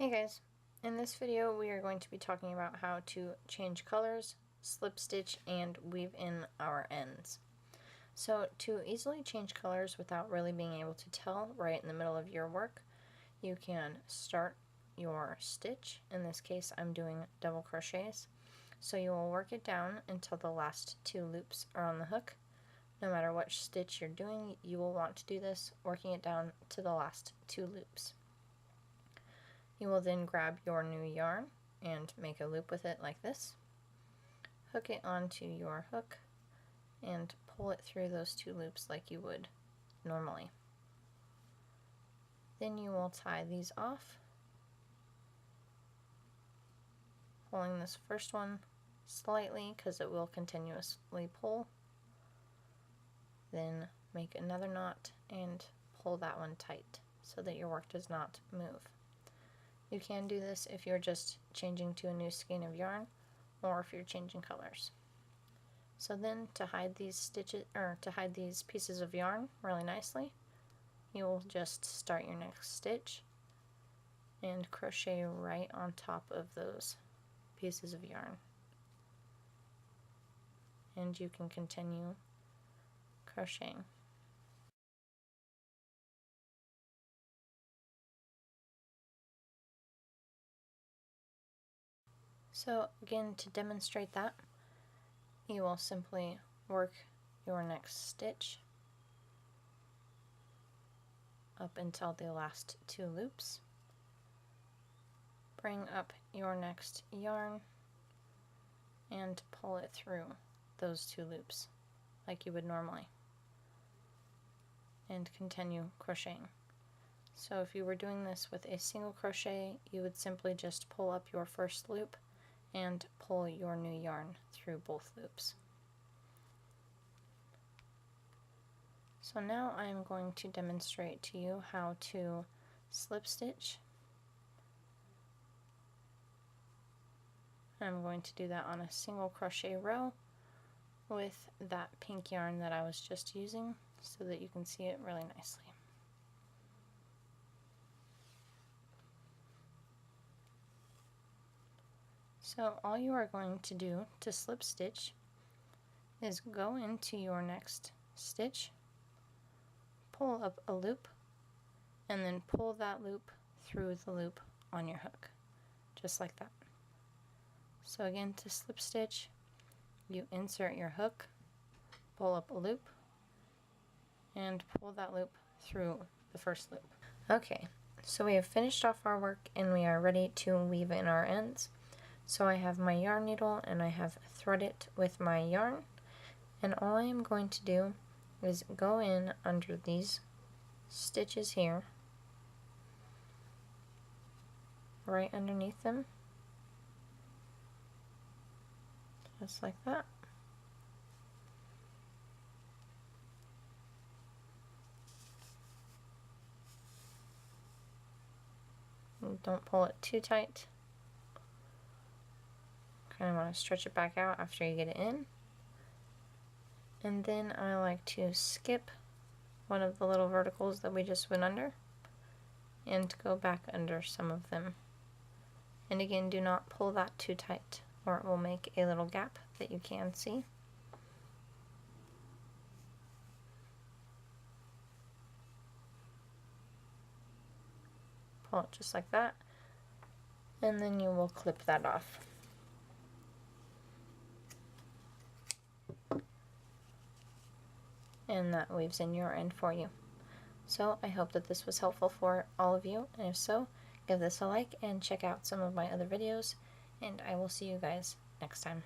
Hey guys, in this video we are going to be talking about how to change colors, slip stitch, and weave in our ends. So to easily change colors without really being able to tell right in the middle of your work, you can start your stitch. In this case I'm doing double crochets. So you will work it down until the last two loops are on the hook. No matter which stitch you're doing, you will want to do this, working it down to the last two loops. You will then grab your new yarn and make a loop with it like this. Hook it onto your hook and pull it through those two loops like you would normally. Then you will tie these off, pulling this first one slightly because it will continuously pull. Then make another knot and pull that one tight so that your work does not move. You can do this if you're just changing to a new skein of yarn or if you're changing colors. So then to hide these stitches, or to hide these pieces of yarn really nicely, you will just start your next stitch and crochet right on top of those pieces of yarn. And you can continue crocheting. So again, to demonstrate that, you will simply work your next stitch up until the last two loops. Bring up your next yarn and pull it through those two loops like you would normally, and continue crocheting. So if you were doing this with a single crochet, you would simply just pull up your first loop and pull your new yarn through both loops. So now I'm going to demonstrate to you how to slip stitch. I'm going to do that on a single crochet row with that pink yarn that I was just using so that you can see it really nicely. So all you are going to do to slip stitch is go into your next stitch, pull up a loop, and then pull that loop through the loop on your hook, just like that. So again, to slip stitch, you insert your hook, pull up a loop, and pull that loop through the first loop. Okay, so we have finished off our work and we are ready to weave in our ends. So I have my yarn needle and I have threaded it with my yarn, and all I am going to do is go in under these stitches here, right underneath them, just like that. And don't pull it too tight. Kind of want to stretch it back out after you get it in. And then I like to skip one of the little verticals that we just went under and go back under some of them. And again, do not pull that too tight or it will make a little gap that you can see. Pull it just like that, and then you will clip that off. And that weaves in your end for you. So I hope that this was helpful for all of you, and if so, give this a like and check out some of my other videos, and I will see you guys next time.